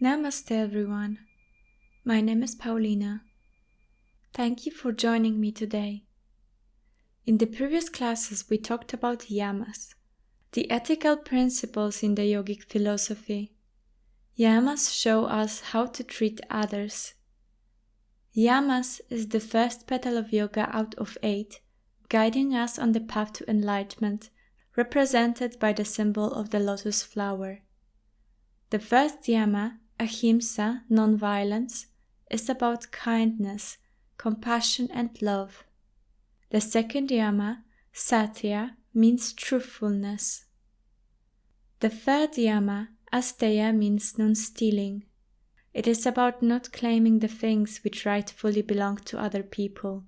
Namaste everyone. My name is Paulina. Thank you for joining me today. In the previous classes we talked about yamas, the ethical principles in the yogic philosophy. Yamas show us how to treat others. Yamas is the first petal of yoga out of 8, guiding us on the path to enlightenment, represented by the symbol of the lotus flower. The first yama, ahimsa, non-violence, is about kindness, compassion and love. The second yama, satya, means truthfulness. The third yama, asteya, means non-stealing. It is about not claiming the things which rightfully belong to other people.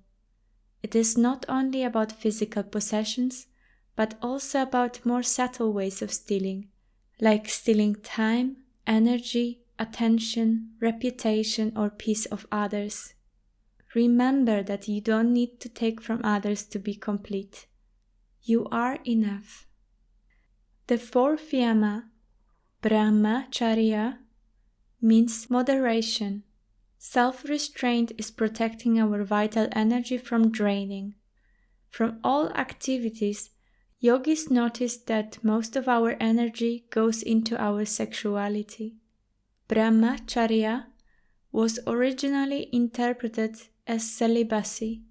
It is not only about physical possessions, but also about more subtle ways of stealing, like stealing time, energy, attention, reputation, or peace of others. Remember that you don't need to take from others to be complete. You are enough. The fourth yama, brahmacharya, means moderation. Self-restraint is protecting our vital energy from draining. From all activities, yogis noticed that most of our energy goes into our sexuality. Brahmacharya was originally interpreted as celibacy.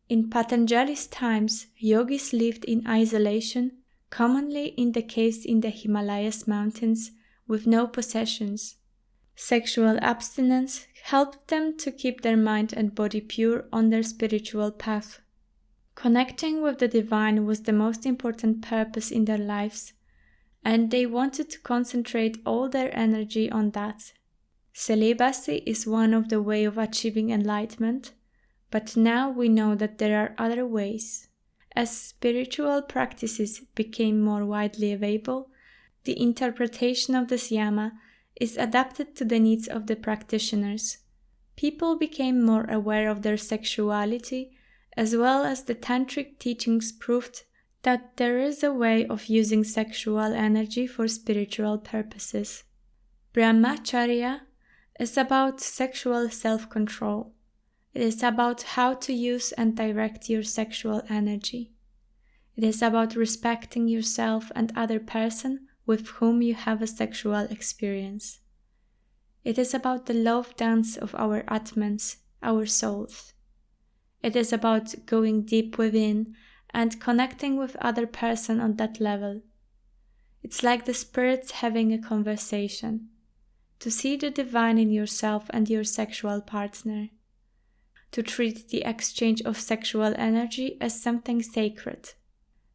In Patanjali's times, yogis lived in isolation, commonly in the caves in the Himalayas mountains, with no possessions. Sexual abstinence helped them to keep their mind and body pure on their spiritual path. Connecting with the divine was the most important purpose in their lives, and they wanted to concentrate all their energy on that. Celibacy is one of the ways of achieving enlightenment, but now we know that there are other ways. As spiritual practices became more widely available, the interpretation of this yama is adapted to the needs of the practitioners. People became more aware of their sexuality, as well as the Tantric teachings proved that there is a way of using sexual energy for spiritual purposes. Brahmacharya is about sexual self-control. It is about how to use and direct your sexual energy. It is about respecting yourself and other person with whom you have a sexual experience. It is about the love dance of our atmans, our souls. It is about going deep within and connecting with other person on that level. It's like the spirits having a conversation. To see the divine in yourself and your sexual partner. To treat the exchange of sexual energy as something sacred.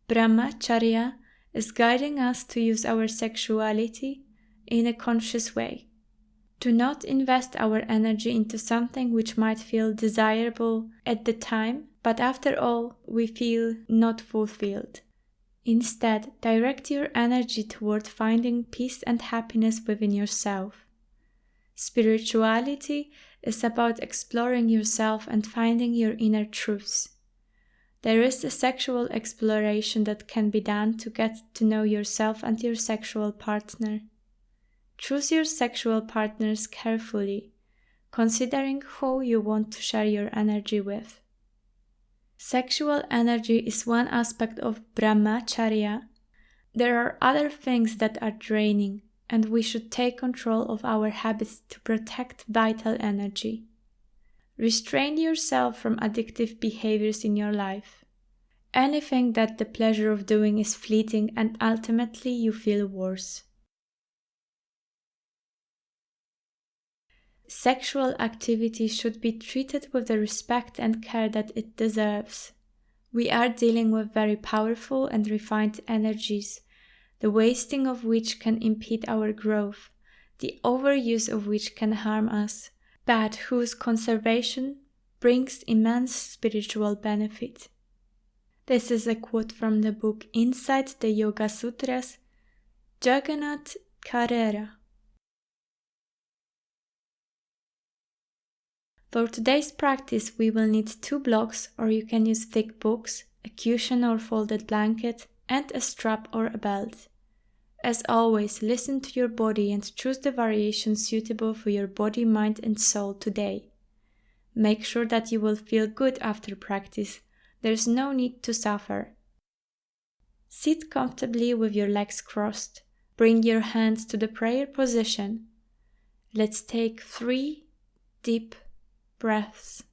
Brahmacharya is guiding us to use our sexuality in a conscious way. To not invest our energy into something which might feel desirable at the time, but after all, we feel not fulfilled. Instead, direct your energy toward finding peace and happiness within yourself. Spirituality is about exploring yourself and finding your inner truths. There is a sexual exploration that can be done to get to know yourself and your sexual partner. Choose your sexual partners carefully, considering who you want to share your energy with. Sexual energy is one aspect of brahmacharya. There are other things that are draining, and we should take control of our habits to protect vital energy. Restrain yourself from addictive behaviors in your life. Anything that the pleasure of doing is fleeting and ultimately you feel worse. Sexual activity should be treated with the respect and care that it deserves. We are dealing with very powerful and refined energies, the wasting of which can impede our growth, the overuse of which can harm us, but whose conservation brings immense spiritual benefit. This is a quote from the book Inside the Yoga Sutras, Jagannath Carrera. For today's practice, we will need 2 blocks, or you can use thick books, a cushion or folded blanket, and a strap or a belt. As always, listen to your body and choose the variation suitable for your body, mind and soul today. Make sure that you will feel good after practice. There is no need to suffer. Sit comfortably with your legs crossed. Bring your hands to the prayer position. Let's take 3 deep breaths.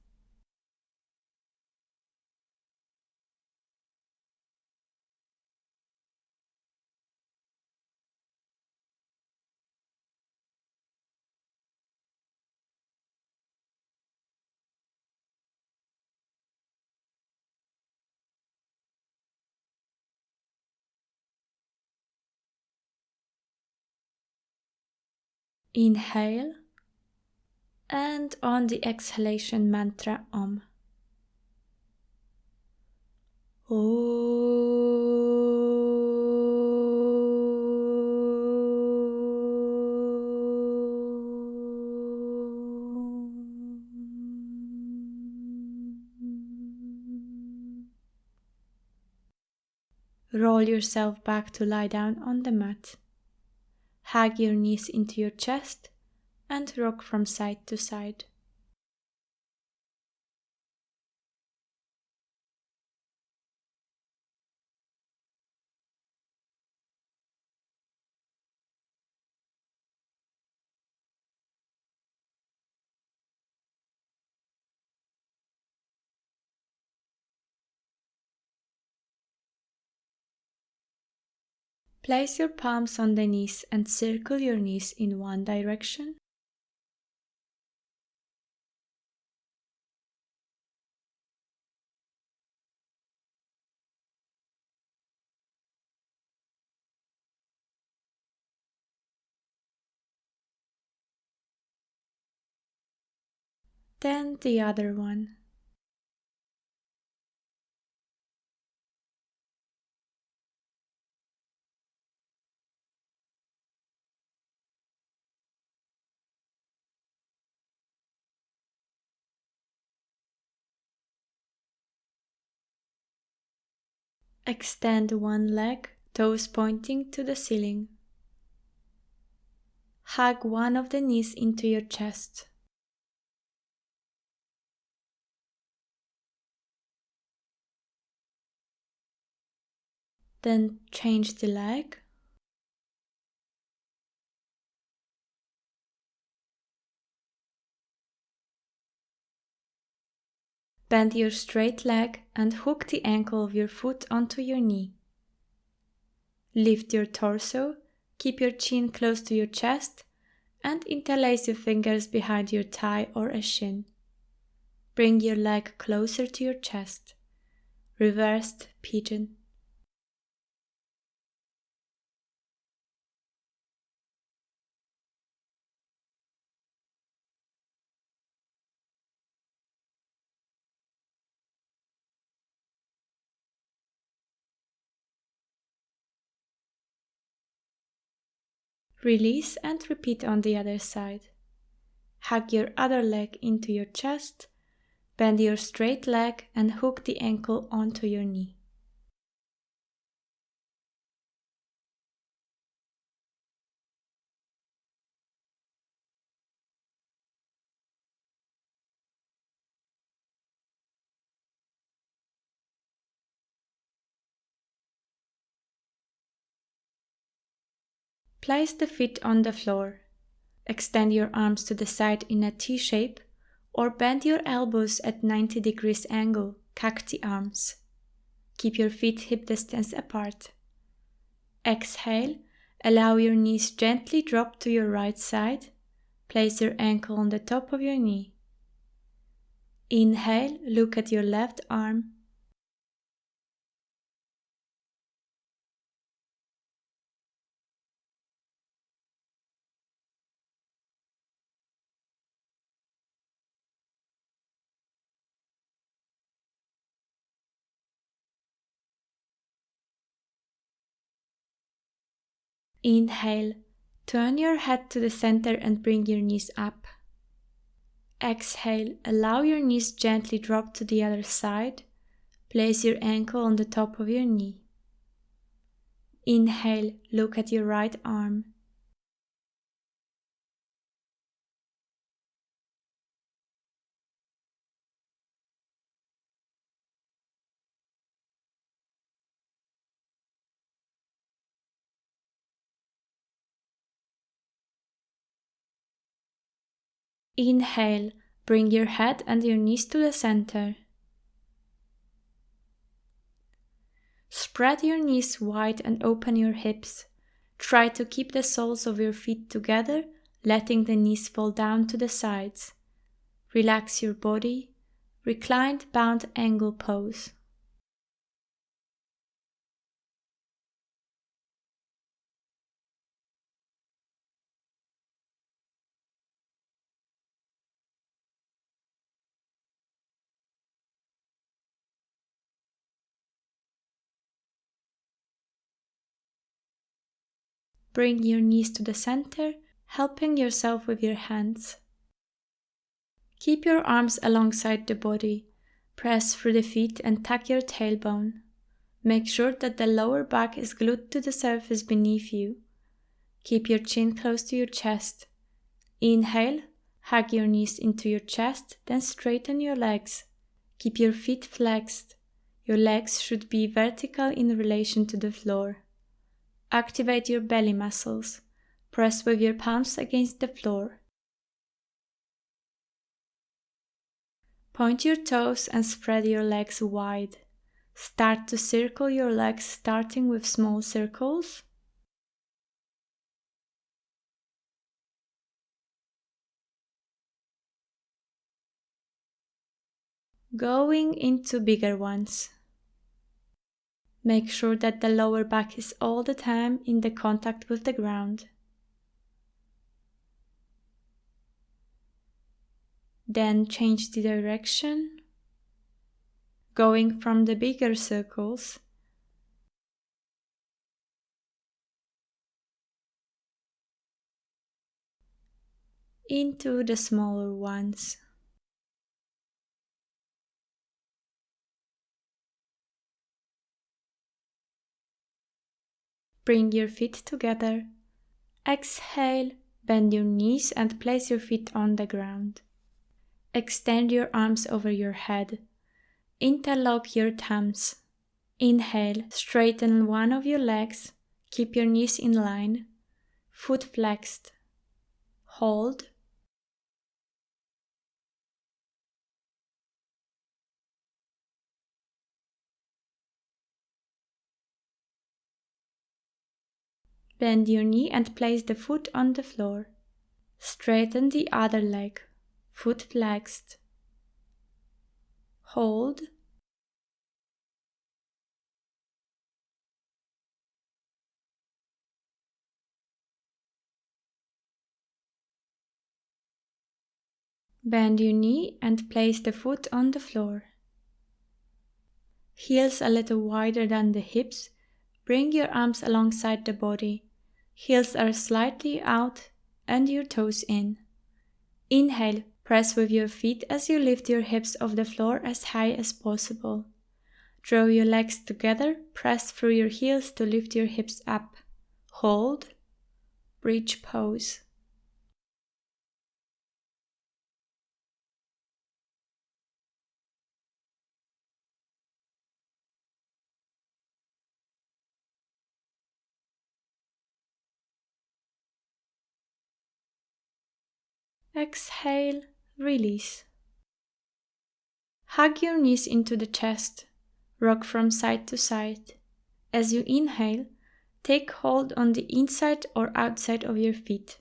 Inhale, and on the exhalation mantra Om. Roll yourself back to lie down on the mat. Hug your knees into your chest and rock from side to side. Place your palms on the knees and circle your knees in one direction. Then the other one. Extend one leg, toes pointing to the ceiling. Hug one of the knees into your chest. Then change the leg. Bend your straight leg and hook the ankle of your foot onto your knee. Lift your torso, keep your chin close to your chest, and interlace your fingers behind your thigh or a shin. Bring your leg closer to your chest. Reversed pigeon. Release and repeat on the other side. Hug your other leg into your chest, bend your straight leg and hook the ankle onto your knee. Place the feet on the floor. Extend your arms to the side in a T shape or bend your elbows at 90 degrees angle, cacti arms. Keep your feet hip distance apart. Exhale, allow your knees gently drop to your right side. Place your ankle on the top of your knee. Inhale, look at your left arm. Inhale, turn your head to the center and bring your knees up. Exhale, allow your knees gently drop to the other side. Place your ankle on the top of your knee. Inhale, look at your right arm. Inhale, bring your head and your knees to the center. Spread your knees wide and open your hips. Try to keep the soles of your feet together, letting the knees fall down to the sides. Relax your body. Reclined bound angle pose. Bring your knees to the center, helping yourself with your hands. Keep your arms alongside the body. Press through the feet and tuck your tailbone. Make sure that the lower back is glued to the surface beneath you. Keep your chin close to your chest. Inhale, hug your knees into your chest, then straighten your legs. Keep your feet flexed. Your legs should be vertical in relation to the floor. Activate your belly muscles. Press with your palms against the floor. Point your toes and spread your legs wide. Start to circle your legs, starting with small circles. Going into bigger ones. Make sure that the lower back is all the time in the contact with the ground. Then change the direction, going from the bigger circles into the smaller ones. Bring your feet together. Exhale, bend your knees and place your feet on the ground. Extend your arms over your head. Interlock your thumbs. Inhale, straighten one of your legs. Keep your knees in line. Foot flexed. Hold. Bend your knee and place the foot on the floor. Straighten the other leg. Foot flexed. Hold. Bend your knee and place the foot on the floor. Heels a little wider than the hips. Bring your arms alongside the body. Heels are slightly out and your toes in. Inhale, press with your feet as you lift your hips off the floor as high as possible. Draw your legs together, press through your heels to lift your hips up. Hold. Bridge pose. Exhale, release. Hug your knees into the chest. Rock from side to side. As you inhale, take hold on the inside or outside of your feet.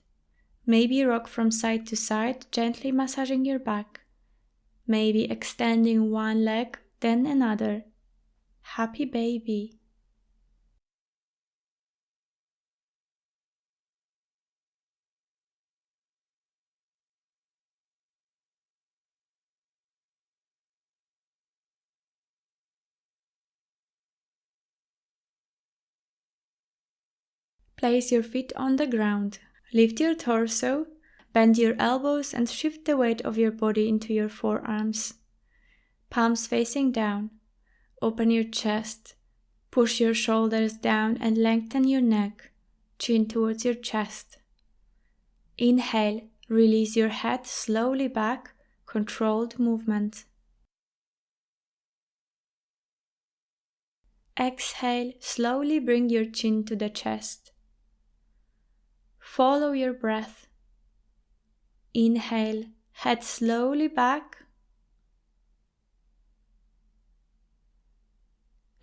Maybe rock from side to side, gently massaging your back. Maybe extending one leg, then another. Happy baby. Place your feet on the ground. Lift your torso, bend your elbows and shift the weight of your body into your forearms. Palms facing down. Open your chest. Push your shoulders down and lengthen your neck, chin towards your chest. Inhale, release your head slowly back, controlled movement. Exhale, slowly bring your chin to the chest. Follow your breath. Inhale, head slowly back.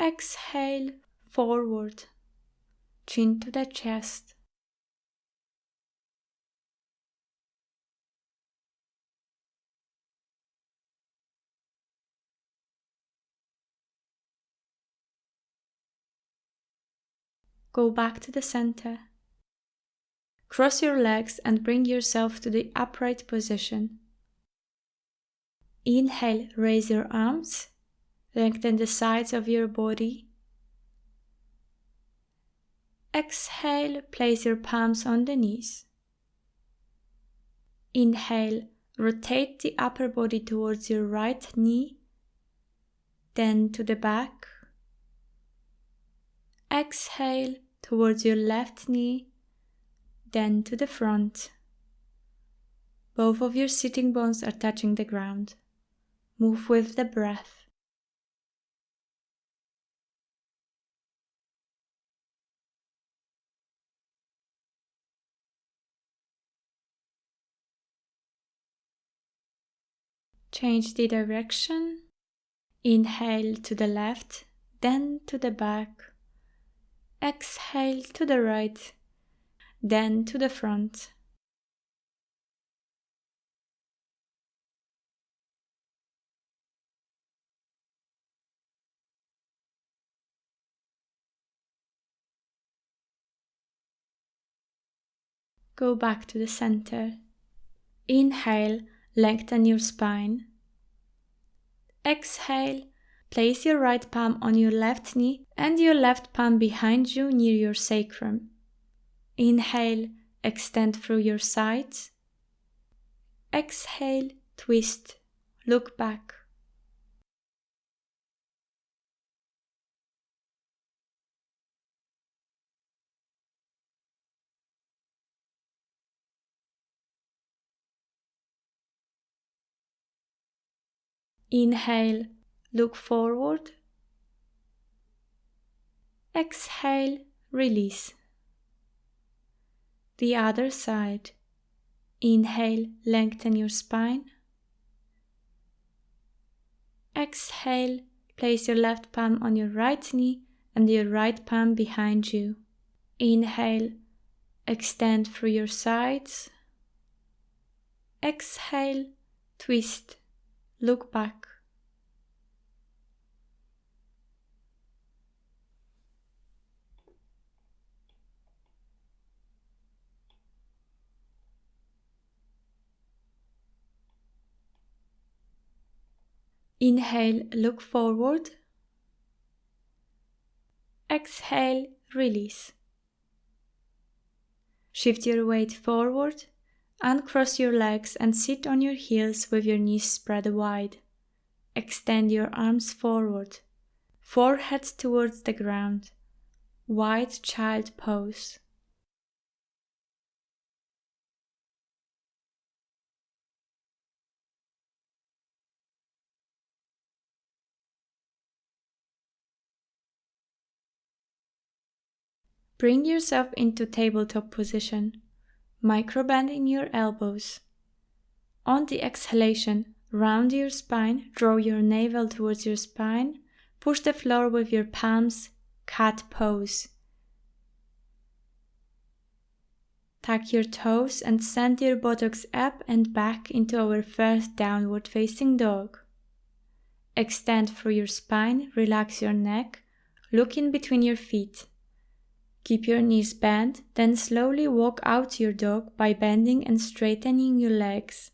Exhale, forward, chin to the chest. Go back to the center. Cross your legs and bring yourself to the upright position. Inhale, raise your arms, lengthen the sides of your body. Exhale, place your palms on the knees. Inhale, rotate the upper body towards your right knee, then to the back. Exhale, towards your left knee, then to the front. Both of your sitting bones are touching the ground. Move with the breath. Change the direction. Inhale to the left, then to the back. Exhale to the right, then to the front. Go back to the center. Inhale, lengthen your spine. Exhale, place your right palm on your left knee and your left palm behind you near your sacrum. Inhale, extend through your sides. Exhale, twist, look back. Inhale, look forward. Exhale, release. The other side. Inhale, lengthen your spine. Exhale, place your left palm on your right knee and your right palm behind you. Inhale, extend through your sides. Exhale, twist, look back. Inhale, look forward. Exhale, release. Shift your weight forward, uncross your legs and sit on your heels with your knees spread wide. Extend your arms forward, forehead towards the ground. Wide child pose. Bring yourself into tabletop position. Microbend in your elbows. On the exhalation, round your spine, draw your navel towards your spine, push the floor with your palms, cat pose. Tuck your toes and send your buttocks up and back into our first downward facing dog. Extend through your spine, relax your neck, look in between your feet. Keep your knees bent, then slowly walk out your dog by bending and straightening your legs.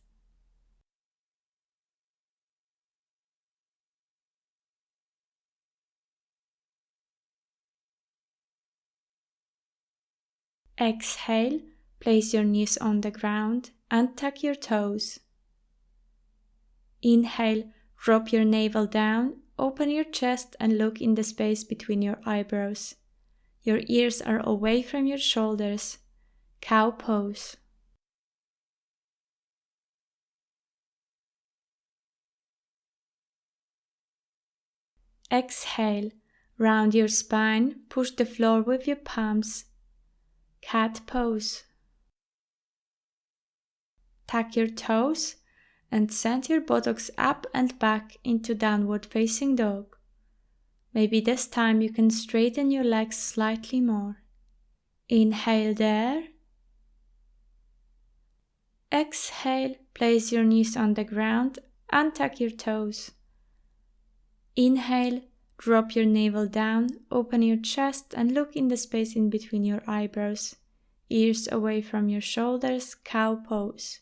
Exhale, place your knees on the ground and tuck your toes. Inhale, drop your navel down open your chest and look in the space between your eyebrows. Your ears are away from your shoulders. Cow pose. Exhale, round your spine, push the floor with your palms. Cat pose. Tuck your toes and send your buttocks up and back into downward facing dog. Maybe this time you can straighten your legs slightly more. Inhale there. Exhale, place your knees on the ground and tuck your toes. Inhale, drop your navel down, open your chest and look in the space in between your eyebrows. Ears away from your shoulders, cow pose.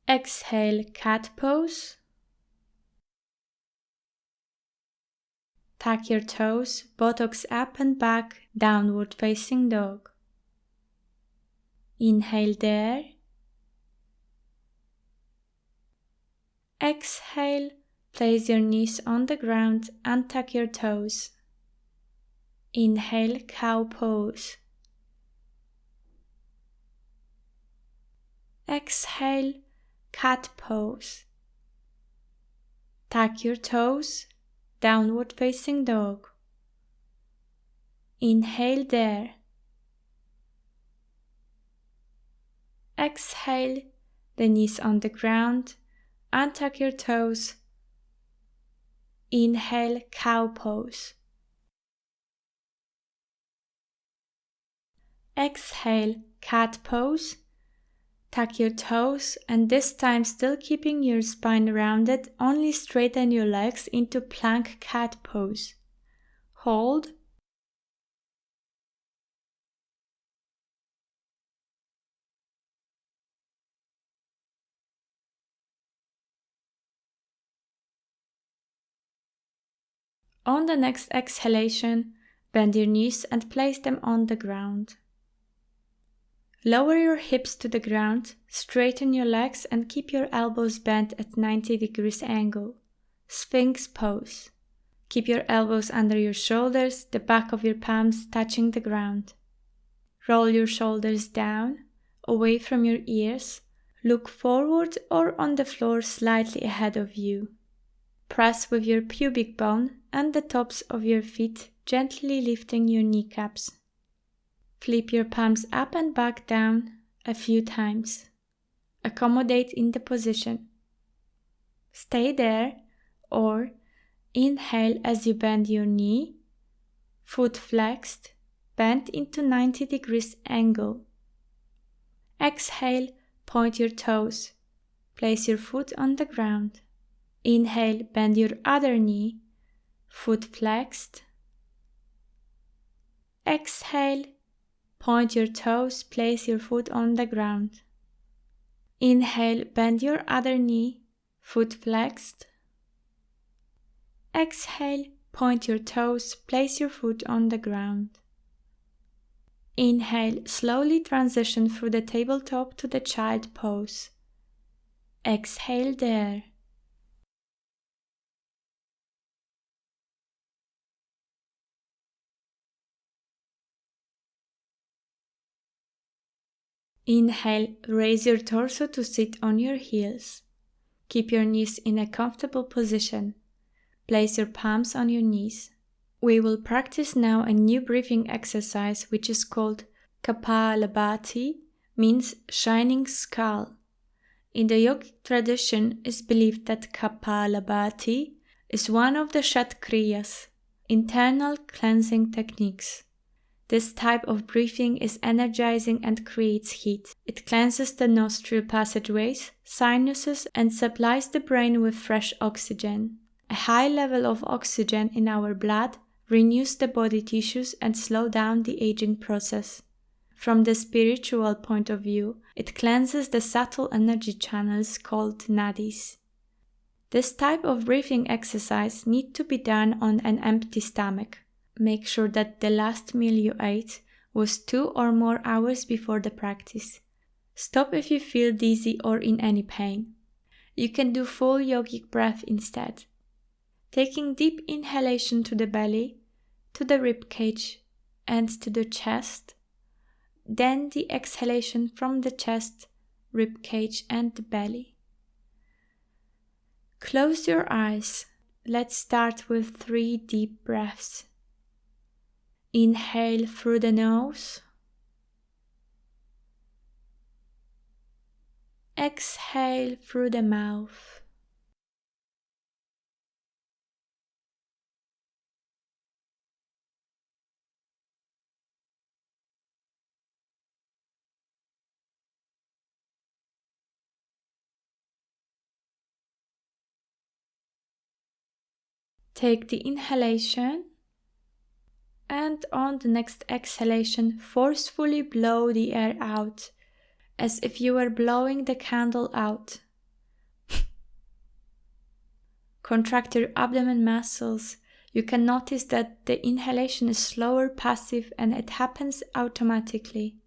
Exhale, cat pose. Tuck your toes, buttocks up and back, downward facing dog. Inhale there. Exhale, place your knees on the ground and tuck your toes. Inhale, cow pose. Exhale, cat pose. Tuck your toes, downward facing dog. Inhale there. Exhale, the knees on the ground and tuck your toes. Inhale, cow pose. Exhale, cat pose. Tuck your toes and this time still keeping your spine rounded, only straighten your legs into plank cat pose. Hold. On the next exhalation, bend your knees and place them on the ground. Lower your hips to the ground, straighten your legs and keep your elbows bent at 90 degrees angle. Sphinx pose. Keep your elbows under your shoulders, the back of your palms touching the ground. Roll your shoulders down, away from your ears. Look forward or on the floor slightly ahead of you. Press with your pubic bone and the tops of your feet, gently lifting your kneecaps. Flip your palms up and back down a few times. Accommodate in the position. Stay there or inhale as you bend your knee, foot flexed, bend into 90 degrees angle. Exhale, point your toes. Place your foot on the ground. Inhale, bend your other knee, foot flexed. Exhale, point your toes, place your foot on the ground. Inhale, bend your other knee, foot flexed. Exhale, point your toes, place your foot on the ground. Inhale, slowly transition through the tabletop to the child pose. Exhale there. Inhale, raise your torso to sit on your heels. Keep your knees in a comfortable position. Place your palms on your knees. We will practice now a new breathing exercise which is called Kapalabhati, means shining skull. In the yogic tradition, it is believed that Kapalabhati is one of the Kshatriyas, internal cleansing techniques. This type of breathing is energizing and creates heat. It cleanses the nostril passageways, sinuses, and supplies the brain with fresh oxygen. A high level of oxygen in our blood renews the body tissues and slows down the aging process. From the spiritual point of view, it cleanses the subtle energy channels called nadis. This type of breathing exercise needs to be done on an empty stomach. Make sure that the last meal you ate was 2 or more hours before the practice. Stop if you feel dizzy or in any pain. you can do full yogic breath instead. Taking deep inhalation to the belly, to the rib cage, and to the chest. Then the exhalation from the chest, rib cage, and the belly. Close your eyes. Let's start with 3 deep breaths. Inhale through the nose. Exhale through the mouth. Take the inhalation and on the next exhalation, forcefully blow the air out, as if you were blowing the candle out. Contract your abdomen muscles. You can notice that the inhalation is slower, passive, and it happens automatically.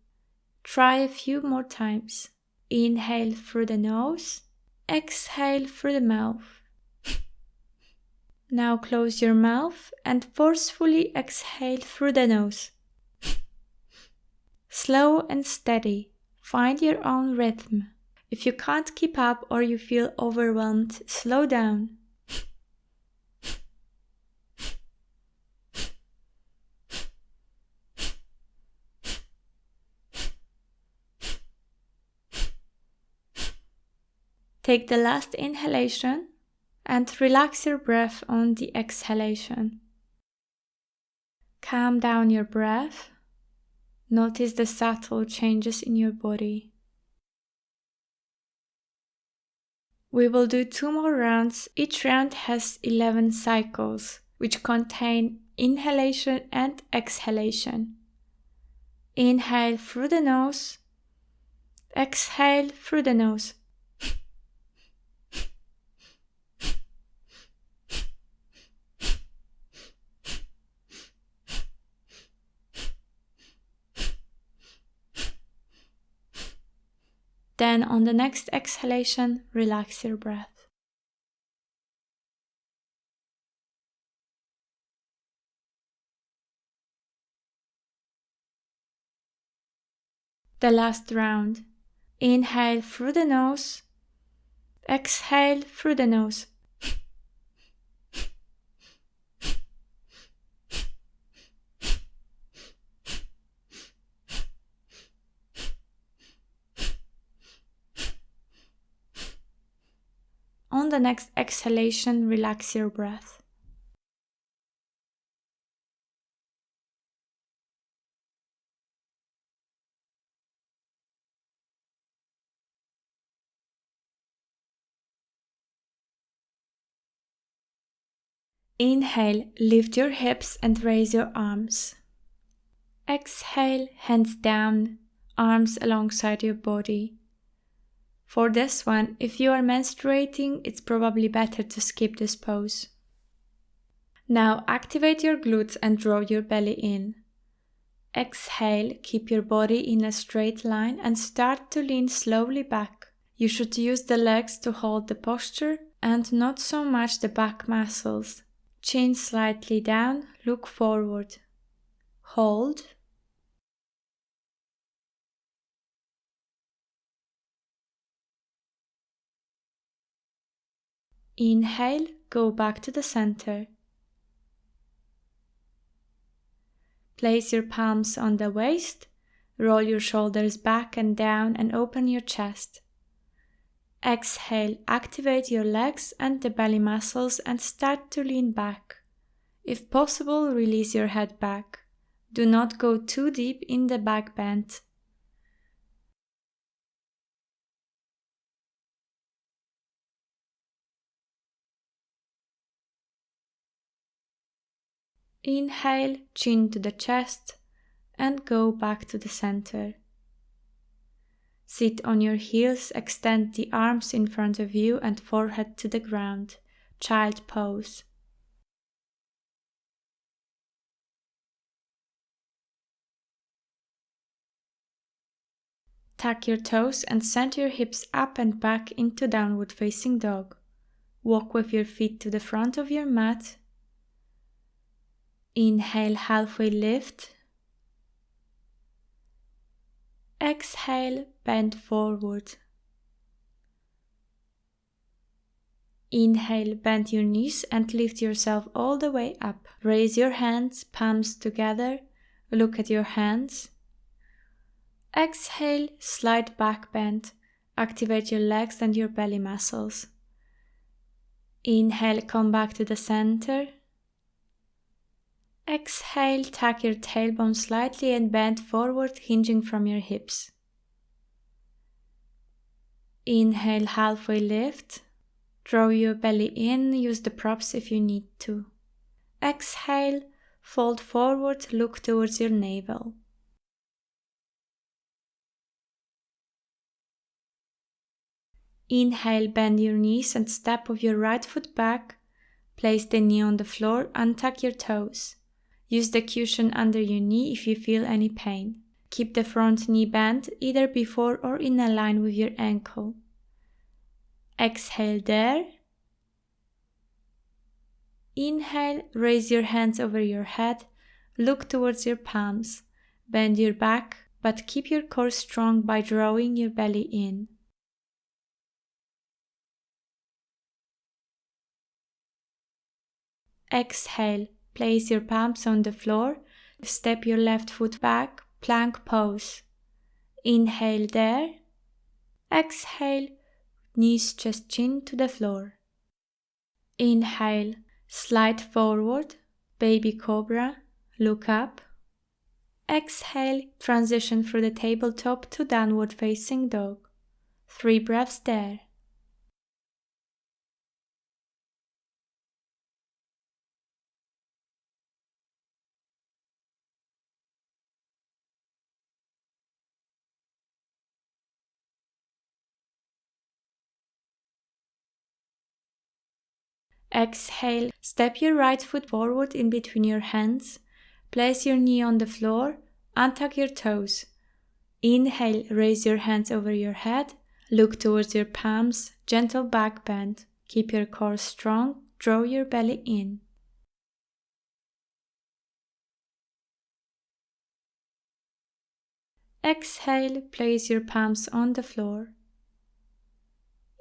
Try a few more times. Inhale through the nose, exhale through the mouth. Now close your mouth and forcefully exhale through the nose. Slow and steady. Find your own rhythm. If you can't keep up or you feel overwhelmed, slow down. Take the last inhalation and relax your breath on the exhalation. Calm down your breath. Notice the subtle changes in your body. We will do 2 more rounds. Each round has 11 cycles, which contain inhalation and exhalation. Inhale through the nose. Exhale through the nose. Then on the next exhalation, relax your breath. The last round. Inhale through the nose. Exhale through the nose. On the next exhalation, relax your breath. Inhale, lift your hips and raise your arms. Exhale, hands down, arms alongside your body. For this one, if you are menstruating, it's probably better to skip this pose. Now activate your glutes and draw your belly in. Exhale, keep your body in a straight line and start to lean slowly back. You should use the legs to hold the posture and not so much the back muscles. Chin slightly down, look forward. Hold. Inhale, go back to the center. Place your palms on the waist, roll your shoulders back and down and open your chest. Exhale, activate your legs and the belly muscles and start to lean back. If possible, release your head back. Do not go too deep in the back bend. Inhale, chin to the chest and go back to the center. Sit on your heels, extend the arms in front of you and forehead to the ground. Child pose. Tuck your toes and send your hips up and back into downward facing dog. Walk with your feet to the front of your mat. Inhale, halfway lift. Exhale, bend forward. Inhale, bend your knees and lift yourself all the way up. Raise your hands, palms together. Look at your hands. Exhale, slight back bend. Activate your legs and your belly muscles. Inhale, come back to the center. Exhale, tuck your tailbone slightly and bend forward, hinging from your hips. Inhale, halfway lift. Draw your belly in, use the props if you need to. Exhale, fold forward, look towards your navel. Inhale, bend your knees and step with your right foot back. Place the knee on the floor, untuck your toes. Use the cushion under your knee if you feel any pain. Keep the front knee bent either before or in a line with your ankle. Exhale there. Inhale, raise your hands over your head, look towards your palms. Bend your back, but keep your core strong by drawing your belly in. Exhale, place your palms on the floor, step your left foot back, plank pose. Inhale there. Exhale, knees, chest, chin to the floor. Inhale, slide forward, baby cobra, look up. Exhale, transition through the tabletop to downward facing dog. 3 breaths there. Exhale, step your right foot forward in between your hands. Place your knee on the floor, untuck your toes. Inhale, raise your hands over your head, look towards your palms, gentle back bend. Keep your core strong, draw your belly in. Exhale, place your palms on the floor.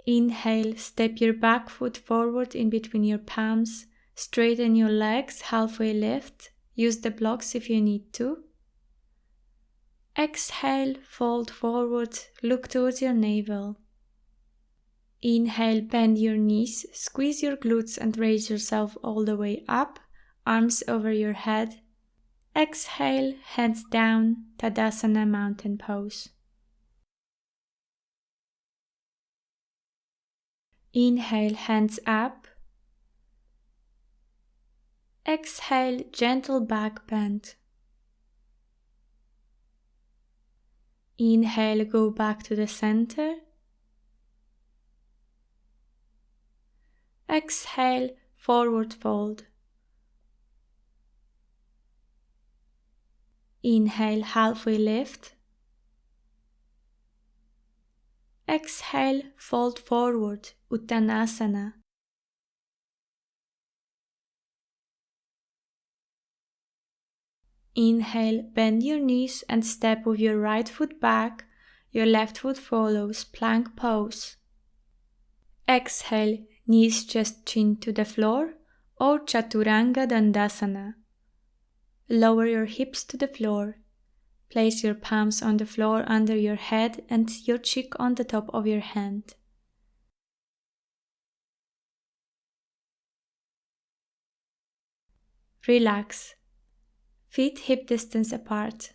Inhale, step your back foot forward in between your palms, straighten your legs, halfway lift, use the blocks if you need to. Exhale, fold forward, look towards your navel. Inhale, bend your knees, squeeze your glutes and raise yourself all the way up, arms over your head. Exhale, hands down, Tadasana mountain pose. Inhale, hands up. Exhale, gentle back bend. Inhale, go back to the center. Exhale, forward fold. Inhale, halfway lift. Exhale, fold forward, Uttanasana. Inhale, bend your knees and step with your right foot back, your left foot follows, plank pose. Exhale, knees, chest, chin to the floor, or Chaturanga Dandasana. Lower your hips to the floor. Place your palms on the floor under your head and your cheek on the top of your hand. Relax. Feet hip distance apart.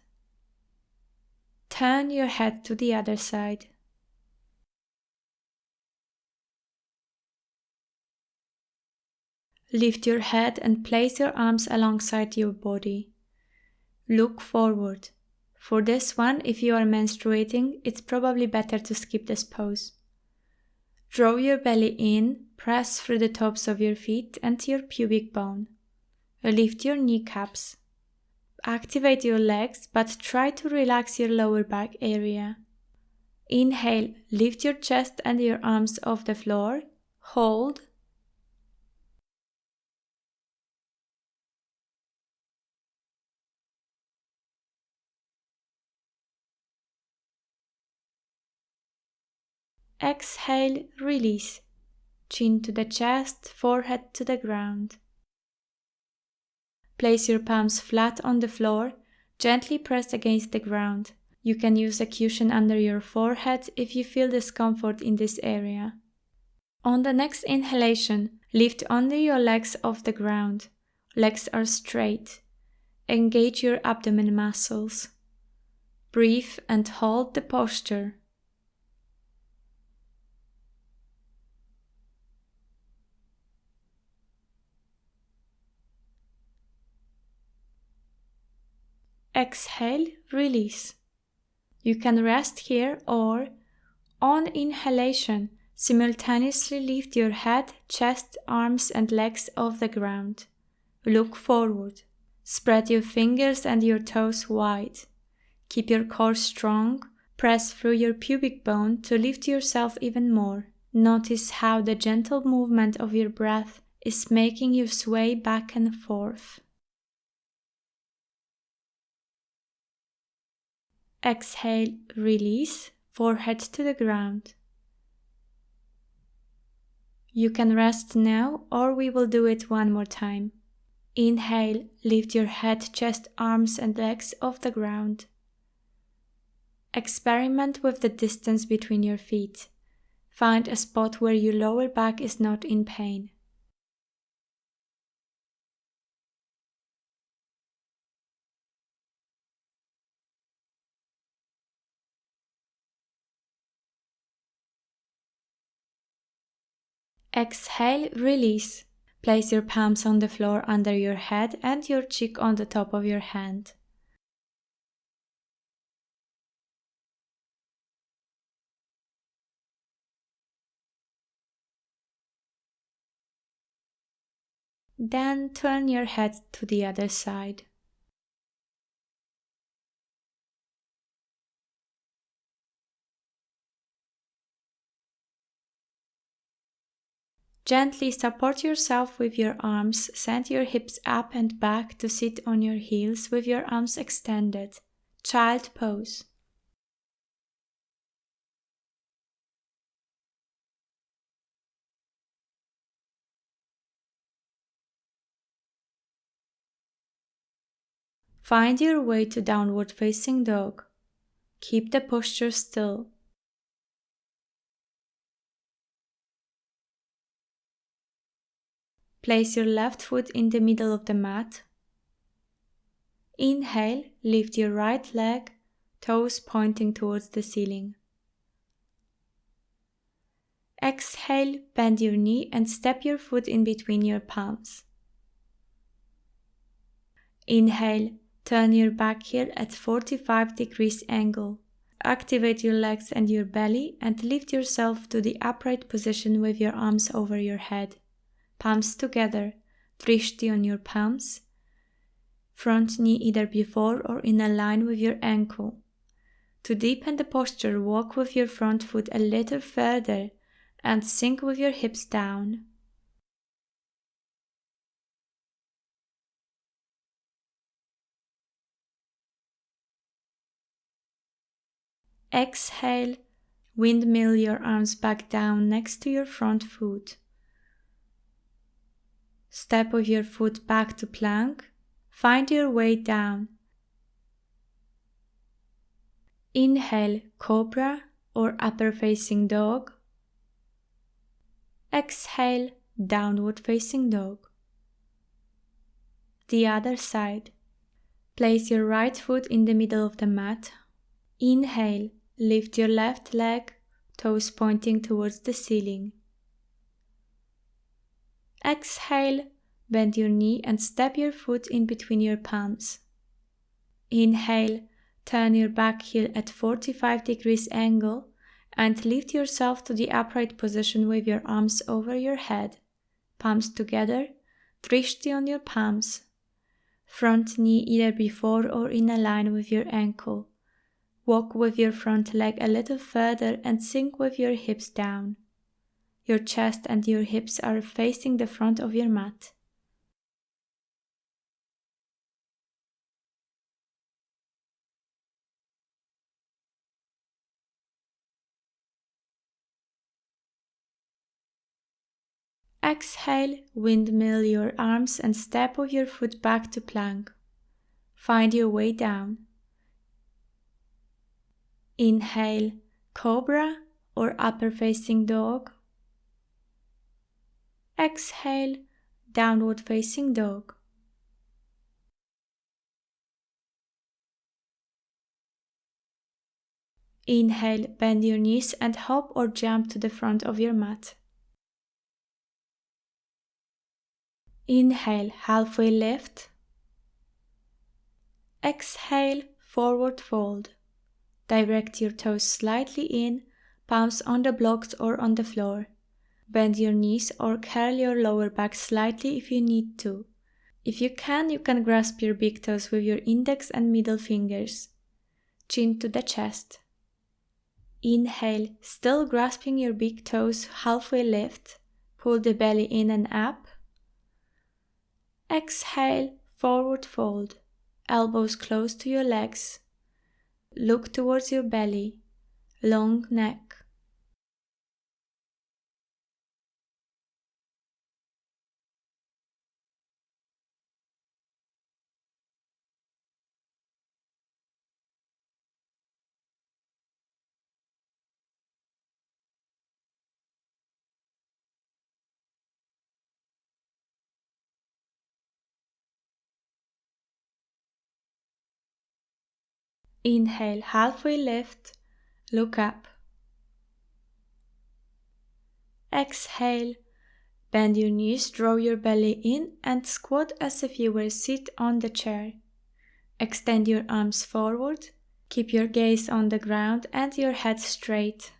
Turn your head to the other side. Lift your head and place your arms alongside your body. Look forward. For this one, if you are menstruating, it's probably better to skip this pose. Draw your belly in, press through the tops of your feet and your pubic bone. Lift your kneecaps. Activate your legs, but try to relax your lower back area. Inhale, lift your chest and your arms off the floor. Hold. Exhale, release. Chin to the chest, forehead to the ground. Place your palms flat on the floor, gently pressed against the ground. You can use a cushion under your forehead if you feel discomfort in this area. On the next inhalation, lift only your legs off the ground. Legs are straight. Engage your abdomen muscles. Breathe and hold the posture. Exhale, release. You can rest here or, on inhalation, simultaneously lift your head, chest, arms and legs off the ground. Look forward. Spread your fingers and your toes wide. Keep your core strong. Press through your pubic bone to lift yourself even more. Notice how the gentle movement of your breath is making you sway back and forth. Exhale, release, forehead to the ground. You can rest now or we will do it one more time. Inhale, lift your head, chest, arms and legs off the ground. Experiment with the distance between your feet. Find a spot where your lower back is not in pain. Exhale, release. Place your palms on the floor under your head and your cheek on the top of your hand. Then turn your head to the other side. Gently support yourself with your arms, send your hips up and back to sit on your heels with your arms extended. Child pose. Find your way to downward facing dog. Keep the posture still. Place your left foot in the middle of the mat. Inhale, lift your right leg, toes pointing towards the ceiling. Exhale, bend your knee and step your foot in between your palms. Inhale, turn your back heel at 45 degrees angle. Activate your legs and your belly and lift yourself to the upright position with your arms over your head. Palms together, drishti on your palms. Front knee either before or in a line with your ankle. To deepen the posture, walk with your front foot a little further and sink with your hips down. Exhale, windmill your arms back down next to your front foot. Step with your foot back to plank. Find your way down. Inhale, cobra or upper facing dog. Exhale, downward facing dog. The other side. Place your right foot in the middle of the mat. Inhale, lift your left leg, toes pointing towards the ceiling. Exhale, bend your knee and step your foot in between your palms. Inhale, turn your back heel at 45 degrees angle and lift yourself to the upright position with your arms over your head. Palms together, drishti on your palms. Front knee either before or in a line with your ankle. Walk with your front leg a little further and sink with your hips down. Your chest and your hips are facing the front of your mat. Exhale, windmill your arms and step with your foot back to plank. Find your way down. Inhale, cobra or upper facing dog. Exhale, downward facing dog. Inhale, bend your knees and hop or jump to the front of your mat. Inhale, halfway lift. Exhale, forward fold. Direct your toes slightly in, palms on the blocks or on the floor. Bend your knees or curl your lower back slightly if you need to. If you can grasp your big toes with your index and middle fingers. Chin to the chest. Inhale, still grasping your big toes, halfway lift. Pull the belly in and up. Exhale, forward fold. Elbows close to your legs. Look towards your belly. Long neck. Inhale, halfway lift. Look up. Exhale, bend your knees, draw your belly in and squat as if you were sit on the chair. Extend your arms forward, keep your gaze on the ground and your head straight.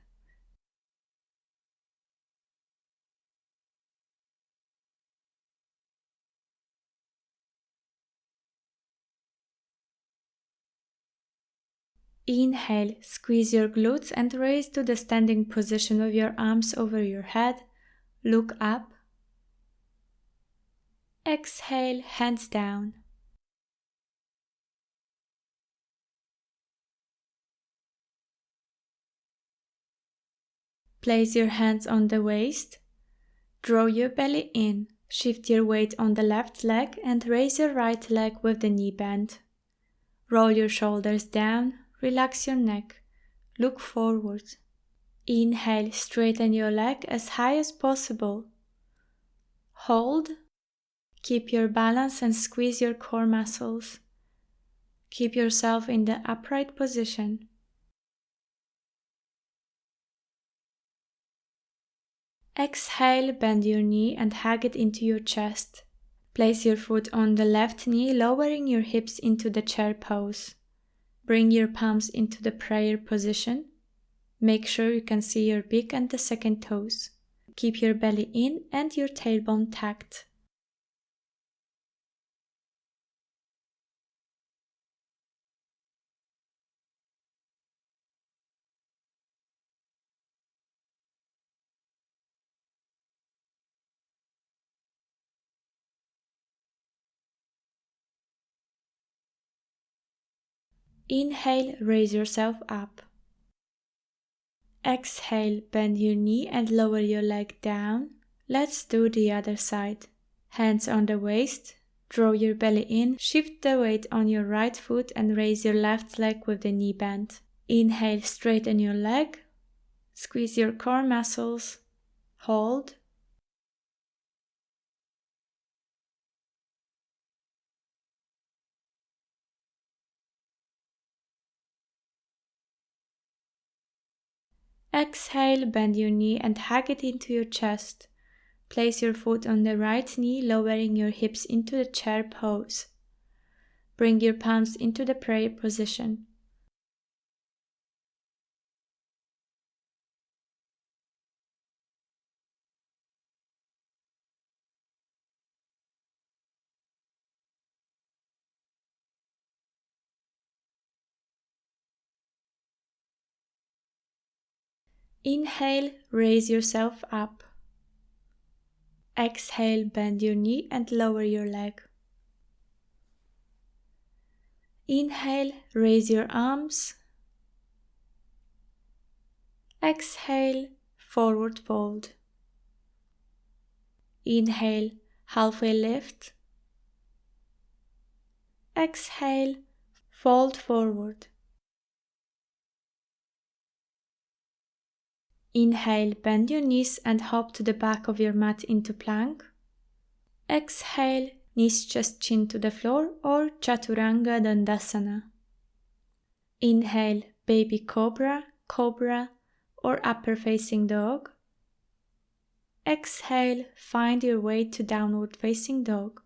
Inhale, squeeze your glutes and raise to the standing position with your arms over your head. Look up. Exhale, hands down. Place your hands on the waist. Draw your belly in. Shift your weight on the left leg and raise your right leg with the knee bend. Roll your shoulders down. Relax your neck. Look forward. Inhale, straighten your leg as high as possible. Hold. Keep your balance and squeeze your core muscles. Keep yourself in the upright position. Exhale, bend your knee and hug it into your chest. Place your foot on the left knee, lowering your hips into the chair pose. Bring your palms into the prayer position. Make sure you can see your big and the second toes. Keep your belly in and your tailbone tucked. Inhale, raise yourself up. Exhale, bend your knee and lower your leg down. Let's do the other side. Hands on the waist, draw your belly in, shift the weight on your right foot and raise your left leg with the knee bend. Inhale, straighten your leg, squeeze your core muscles, hold. Exhale, bend your knee and hug it into your chest. Place your foot on the right knee, lowering your hips into the chair pose. Bring your palms into the prayer position. Inhale, raise yourself up. Exhale, bend your knee and lower your leg. Inhale, raise your arms. Exhale, forward fold. Inhale, halfway lift. Exhale, fold forward. Inhale, bend your knees and hop to the back of your mat into plank. Exhale, knees just chin to the floor or Chaturanga Dandasana. Inhale, baby cobra, cobra or upper facing dog. Exhale, find your way to downward facing dog.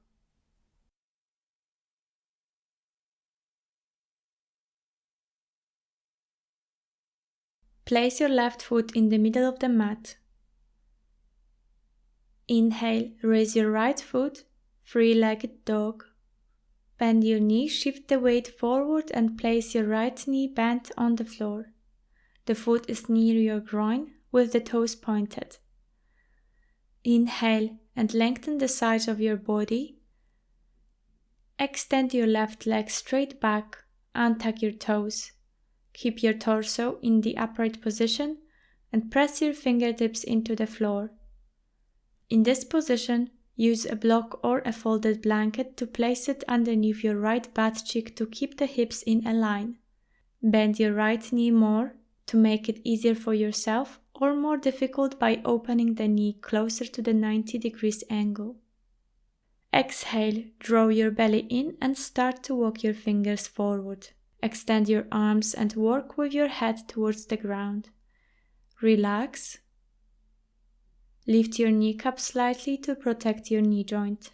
Place your left foot in the middle of the mat. Inhale, raise your right foot, three-legged dog. Bend your knee, shift the weight forward and place your right knee bent on the floor. The foot is near your groin with the toes pointed. Inhale and lengthen the sides of your body. Extend your left leg straight back, untuck your toes. Keep your torso in the upright position and press your fingertips into the floor. In this position, use a block or a folded blanket to place it underneath your right butt cheek to keep the hips in a line. Bend your right knee more to make it easier for yourself or more difficult by opening the knee closer to the 90 degrees angle. Exhale, draw your belly in and start to walk your fingers forward. Extend your arms and work with your head towards the ground. Relax. Lift your kneecap slightly to protect your knee joint.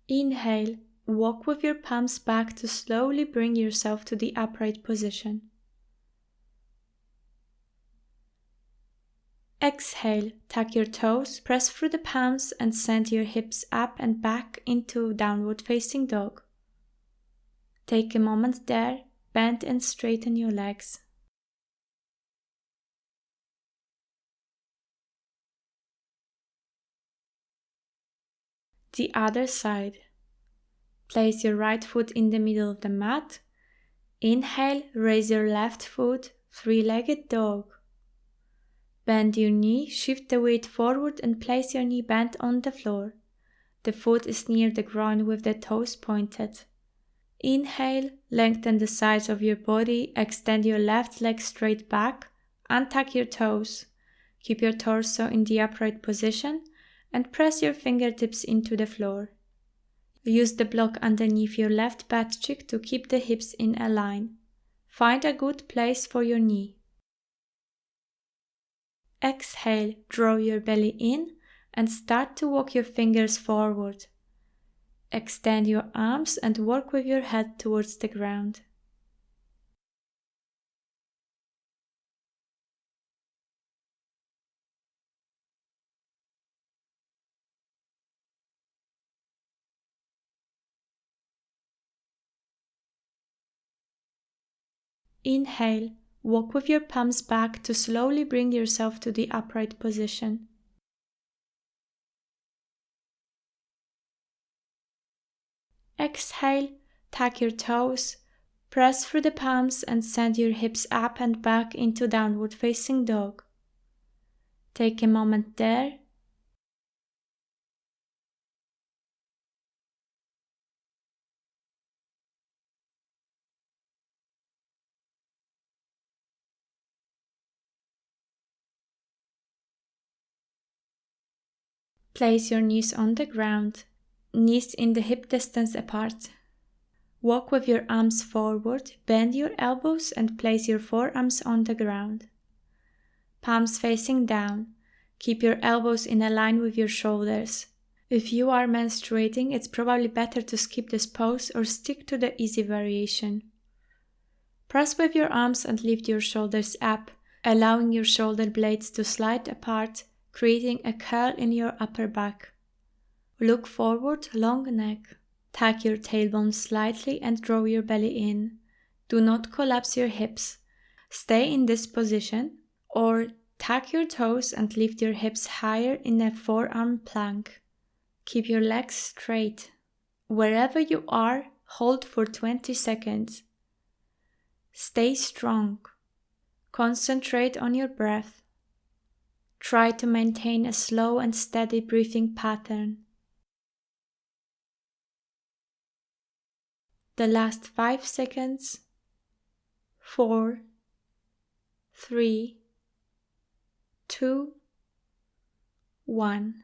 Inhale, walk with your palms back to slowly bring yourself to the upright position. Exhale, tuck your toes, press through the palms and send your hips up and back into downward facing dog. Take a moment there, bend and straighten your legs. The other side. Place your right foot in the middle of the mat. Inhale, raise your left foot, three-legged dog. Bend your knee, shift the weight forward and place your knee bent on the floor. The foot is near the ground with the toes pointed. Inhale, lengthen the sides of your body, extend your left leg straight back, untuck your toes. Keep your torso in the upright position and press your fingertips into the floor. Use the block underneath your left butt cheek to keep the hips in a line. Find a good place for your knee. Exhale, draw your belly in and start to walk your fingers forward. Extend your arms and work with your head towards the ground. Inhale, walk with your palms back to slowly bring yourself to the upright position. Exhale, tuck your toes, press through the palms and send your hips up and back into downward facing dog. Take a moment there. Place your knees on the ground, knees in the hip distance apart. Walk with your arms forward, bend your elbows and place your forearms on the ground. Palms facing down. Keep your elbows in a line with your shoulders. If you are menstruating, it's probably better to skip this pose or stick to the easy variation. Press with your arms and lift your shoulders up, allowing your shoulder blades to slide apart, creating a curl in your upper back. Look forward, long neck. Tuck your tailbone slightly and draw your belly in. Do not collapse your hips. Stay in this position, or tuck your toes and lift your hips higher in a forearm plank. Keep your legs straight. Wherever you are, hold for 20 seconds. Stay strong. Concentrate on your breath. Try to maintain a slow and steady breathing pattern. The last 5 seconds. 4, 3, 2, 1.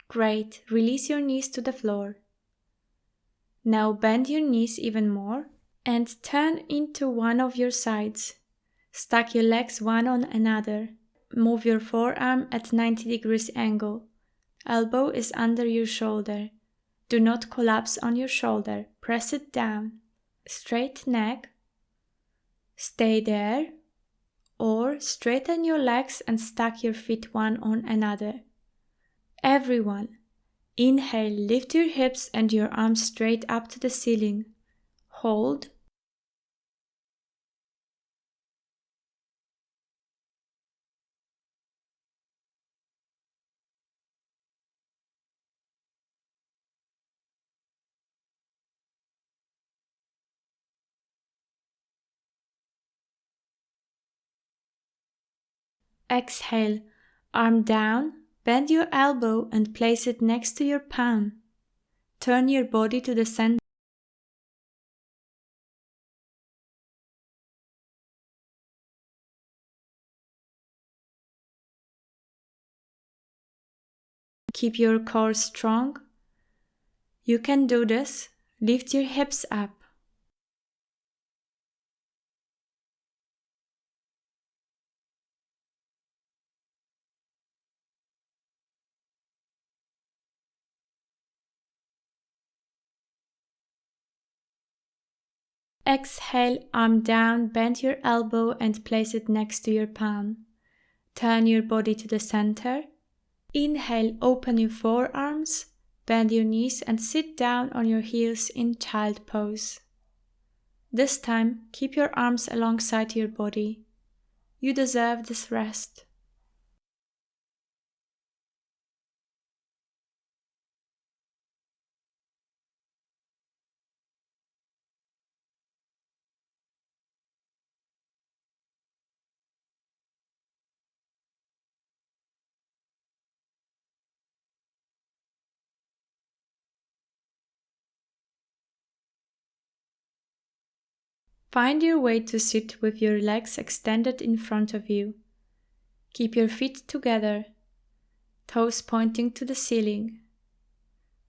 Great. Release your knees to the floor. Now bend your knees even more and turn into one of your sides. Stack your legs one on another. Move your forearm at 90 degrees angle. Elbow is under your shoulder. Do not collapse on your shoulder. Press it down. Straight neck. Stay there. Or straighten your legs and stack your feet one on another. Everyone, inhale, lift your hips and your arms straight up to the ceiling. Hold. Exhale, arm down, bend your elbow and place it next to your palm. Turn your body to the center. Keep your core strong. You can do this. Lift your hips up. Exhale, arm down, bend your elbow and place it next to your palm. Turn your body to the center. Inhale, open your forearms, bend your knees and sit down on your heels in child pose. This time, keep your arms alongside your body. You deserve this rest. Find your way to sit with your legs extended in front of you. Keep your feet together, toes pointing to the ceiling.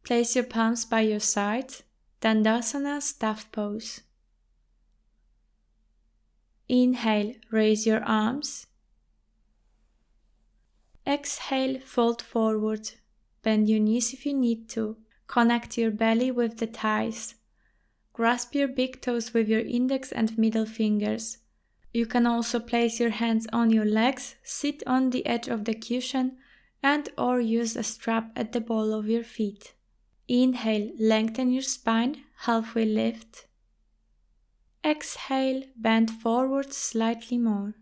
Place your palms by your side, Dandasana staff pose. Inhale, raise your arms. Exhale, fold forward. Bend your knees if you need to. Connect your belly with the thighs. Grasp your big toes with your index and middle fingers. You can also place your hands on your legs, sit on the edge of the cushion, and/or use a strap at the ball of your feet. Inhale, lengthen your spine, halfway lift. Exhale, bend forward slightly more.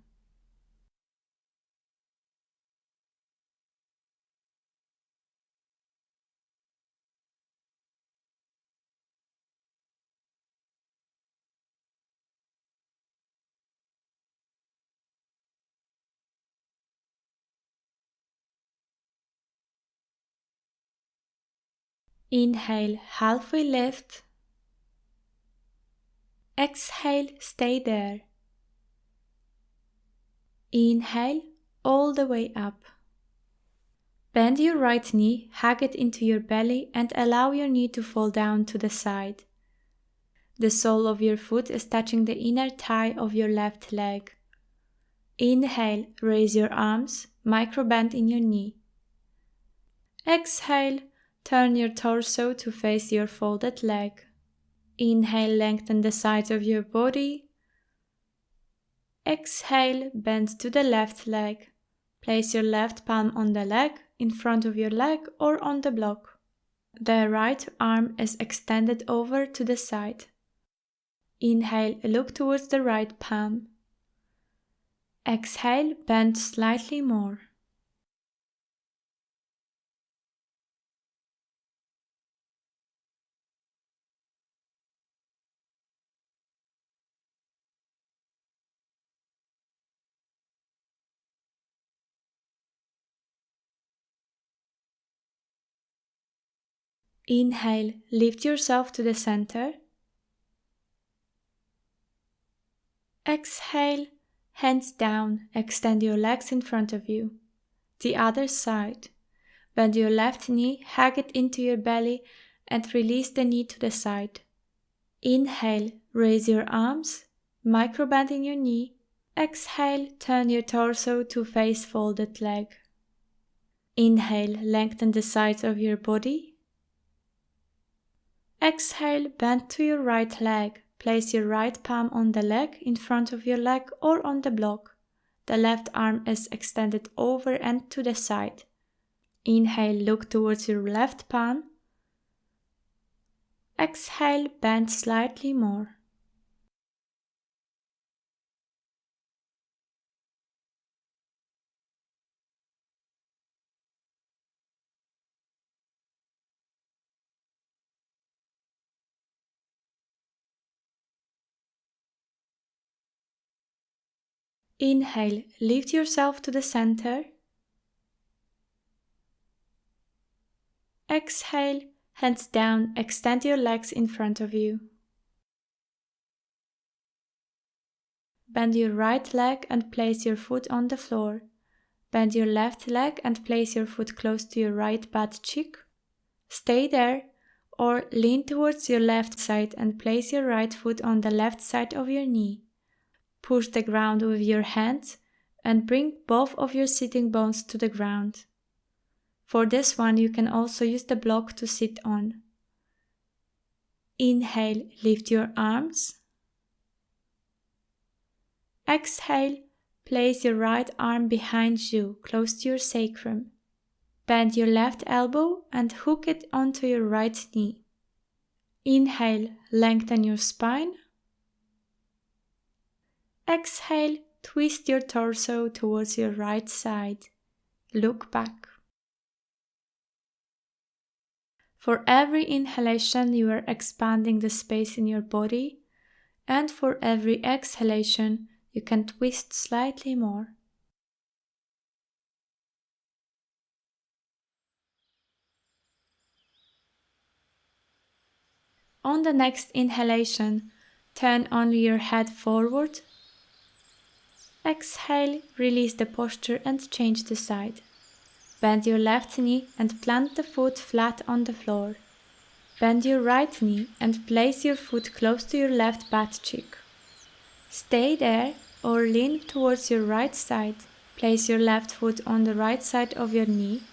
Inhale, halfway lift. Exhale, stay there. Inhale, all the way up. Bend your right knee, hug it into your belly and allow your knee to fall down to the side. The sole of your foot is touching the inner thigh of your left leg. Inhale, raise your arms, micro bend in your knee. Exhale, turn your torso to face your folded leg. Inhale, lengthen the sides of your body. Exhale, bend to the left leg. Place your left palm on the leg, in front of your leg or on the block. The right arm is extended over to the side. Inhale, look towards the right palm. Exhale, bend slightly more. Inhale, lift yourself to the center. Exhale, hands down, extend your legs in front of you. The other side. Bend your left knee, hug it into your belly and release the knee to the side. Inhale, raise your arms, micro-bending your knee. Exhale, turn your torso to face folded leg. Inhale, lengthen the sides of your body. Exhale, bend to your right leg. Place your right palm on the leg, in front of your leg or on the block. The left arm is extended over and to the side. Inhale, look towards your left palm. Exhale, bend slightly more. Inhale, lift yourself to the center. Exhale, hands down, extend your legs in front of you. Bend your right leg and place your foot on the floor. Bend your left leg and place your foot close to your right butt cheek. Stay there or lean towards your left side and place your right foot on the left side of your knee. Push the ground with your hands and bring both of your sitting bones to the ground. For this one, you can also use the block to sit on. Inhale, lift your arms. Exhale, place your right arm behind you, close to your sacrum. Bend your left elbow and hook it onto your right knee. Inhale, lengthen your spine. Exhale, twist your torso towards your right side. Look back. For every inhalation, you are expanding the space in your body, and for every exhalation, you can twist slightly more. On the next inhalation, turn only your head forward. Exhale, release the posture and change the side. Bend your left knee and plant the foot flat on the floor. Bend your right knee and place your foot close to your left butt cheek. Stay there or lean towards your right side. Place your left foot on the right side of your knee.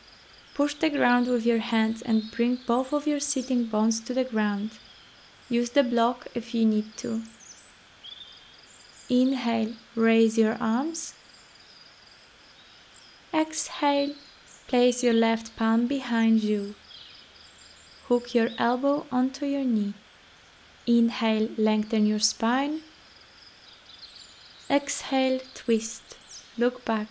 Push the ground with your hands and bring both of your sitting bones to the ground. Use the block if you need to. Inhale, raise your arms. Exhale, place your left palm behind you. Hook your elbow onto your knee. Inhale, lengthen your spine. Exhale, twist. Look back.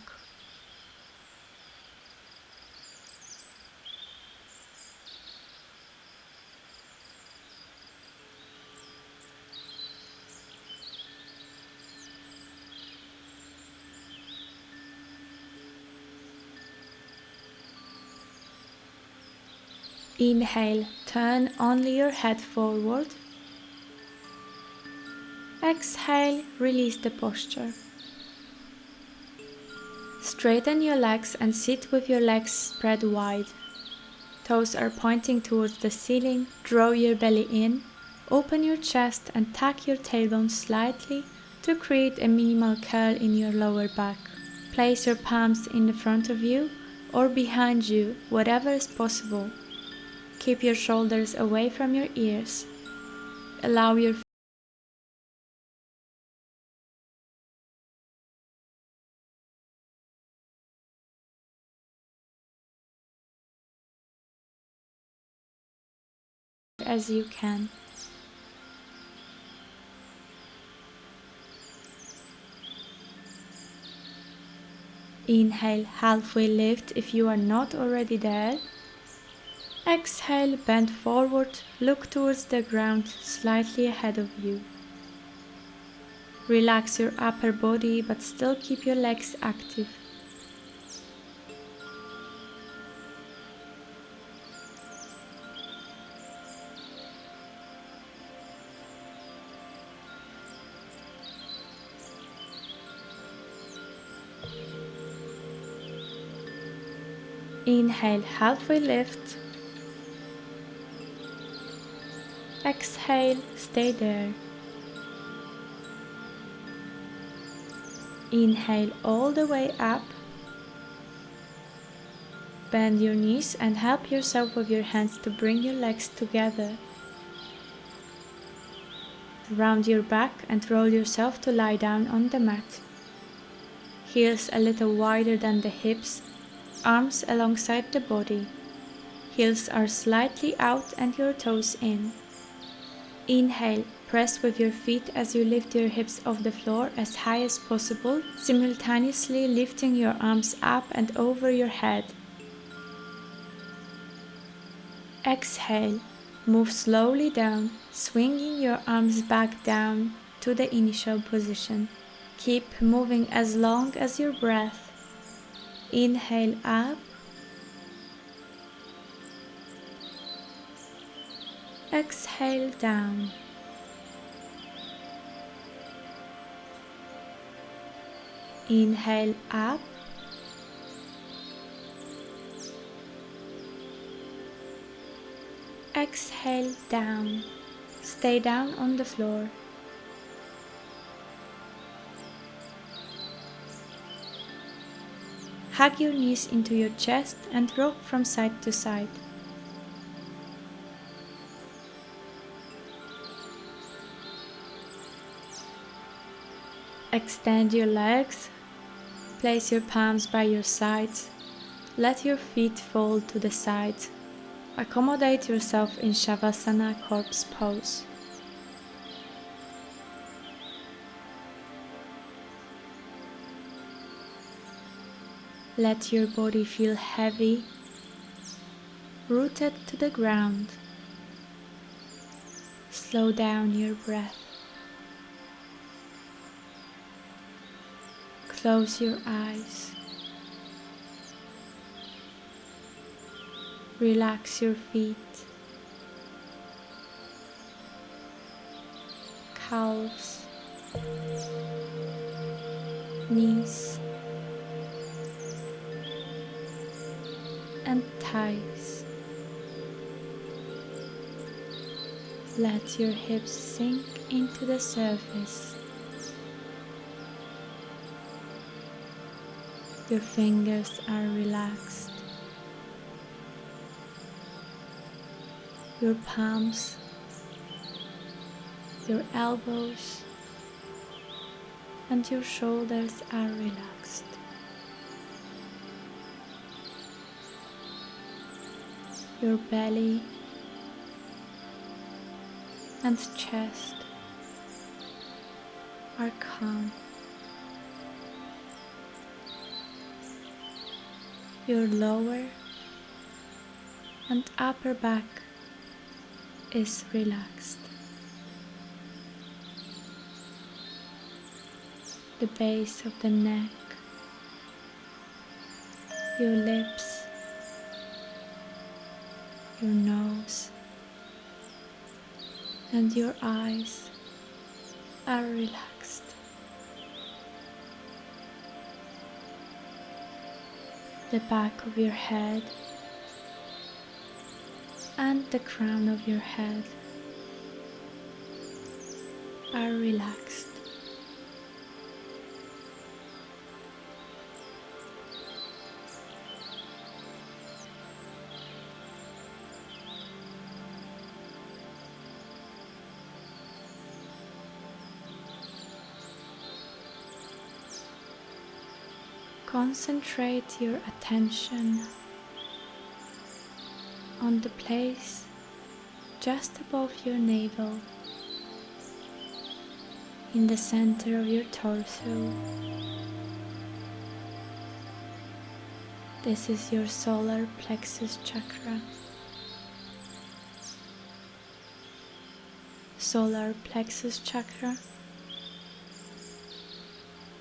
Inhale, turn only your head forward. Exhale, release the posture. Straighten your legs and sit with your legs spread wide. Toes are pointing towards the ceiling. Draw your belly in. Open your chest and tuck your tailbone slightly to create a minimal curl in your lower back. Place your palms in the front of you or behind you, whatever is possible. Keep your shoulders away from your ears. Allow your as you can. Inhale, halfway lift if you are not already there. Exhale, bend forward, look towards the ground slightly ahead of you. Relax your upper body but still keep your legs active. Inhale, halfway lift. Exhale, stay there. Inhale all the way up. Bend your knees and help yourself with your hands to bring your legs together. Round your back and roll yourself to lie down on the mat. Heels a little wider than the hips, arms alongside the body. Heels are slightly out and your toes in. Inhale, press with your feet as you lift your hips off the floor as high as possible, simultaneously lifting your arms up and over your head. Exhale, move slowly down, swinging your arms back down to the initial position. Keep moving as long as your breath. Inhale up. Exhale down. Inhale up. Exhale down. Stay down on the floor. Hug your knees into your chest and rock from side to side. Extend your legs. Place your palms by your sides. Let your feet fall to the sides. Accommodate yourself in Savasana corpse pose. Let your body feel heavy, rooted to the ground. Slow down your breath. Close your eyes. Relax your feet, calves, knees, and thighs. Let your hips sink into the surface. Your fingers are relaxed. Your palms, your elbows, and your shoulders are relaxed. Your belly and chest are calm. Your lower and upper back is relaxed. The base of the neck, your lips, your nose, and your eyes are relaxed. The back of your head and the crown of your head are relaxed. Concentrate your attention on the place just above your navel, in the center of your torso. This is your solar plexus chakra. Solar plexus chakra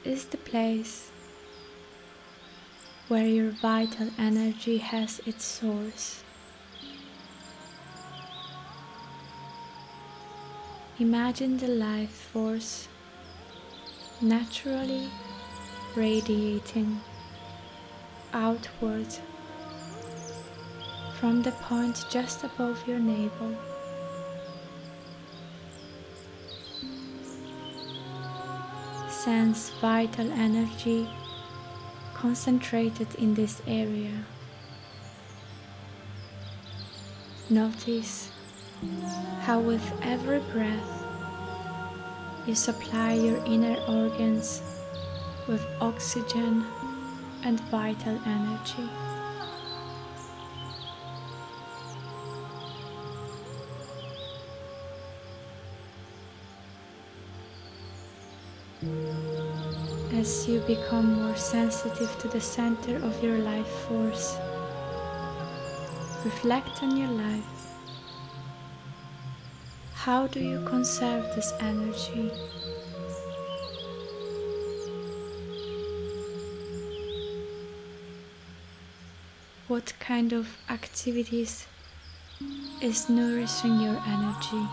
is the place where your vital energy has its source. Imagine the life force naturally radiating outward from the point just above your navel. Sense vital energy concentrated in this area. Notice how with every breath you supply your inner organs with oxygen and vital energy. As you become more sensitive to the center of your life force, reflect on your life. How do you conserve this energy? What kind of activities is nourishing your energy?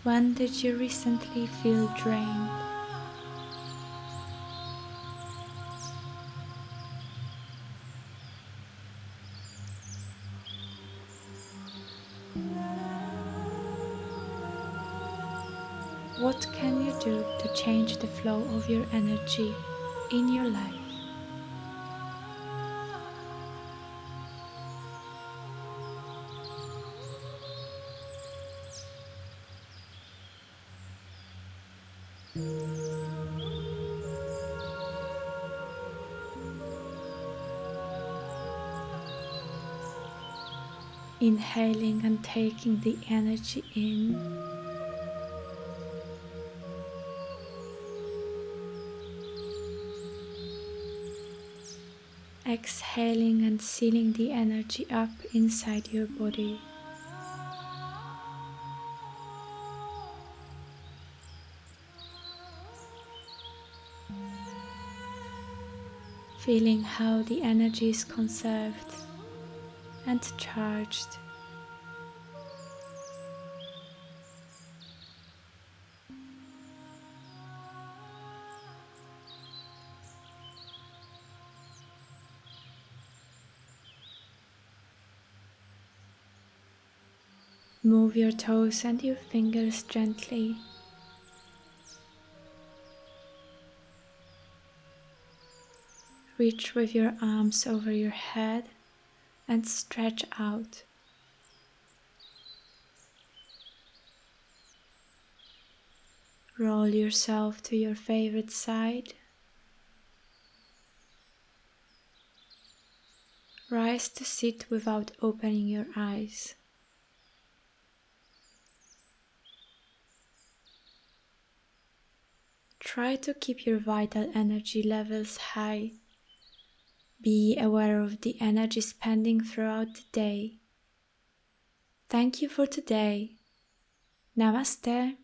When did you recently feel drained? What can you do to change the flow of your energy in your life? Inhaling and taking the energy in. Exhaling and sealing the energy up inside your body. Feeling how the energy is conserved and charged. Move your toes and your fingers gently. Reach with your arms over your head and stretch out. Roll yourself to your favorite side. Rise to sit without opening your eyes. Try to keep your vital energy levels high. Be aware of the energy spending throughout the day. Thank you for today. Namaste.